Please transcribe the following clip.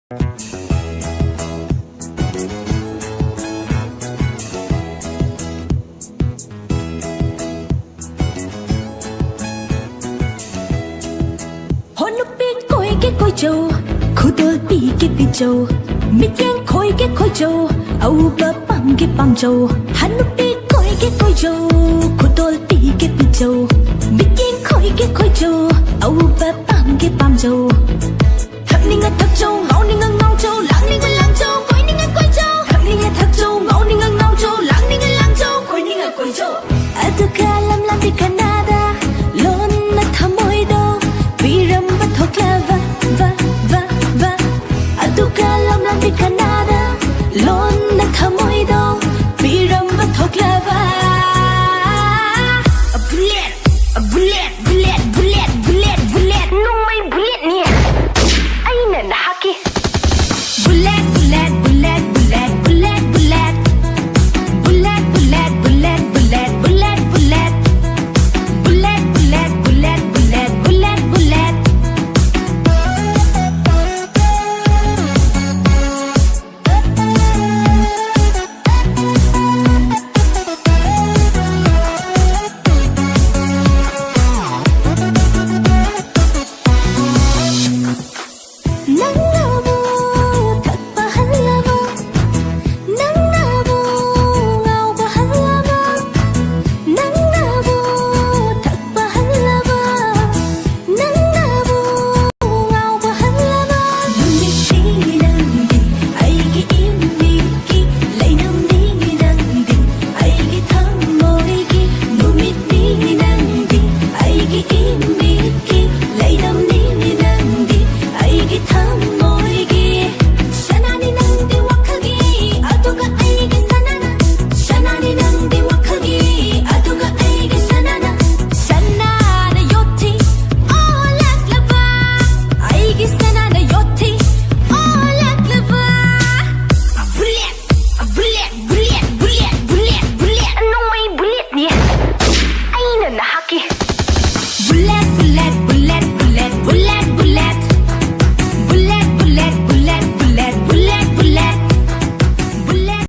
hôn lúc biết coi cái coi châu khu tôi bị cái bị châu biết tiếng coi cái coi châu âu bờ băng châu hắn lúc biết coi cái coi châu khu tôi bị cái bị châu biết tiếng coi cái coi châu âu bờ băng châu thật đi ngất thật châu ngõ đi ngất ngao châu lãng đi ngất lãng châu coi đi ngất coi châu thật đi ngất thật châu ngõ đi ngất ngao châu lãng đi ngất lãng châu coi đi ngất coi châu Atuka lam di Canada lon na thamoy do piram ba thokla va Atuka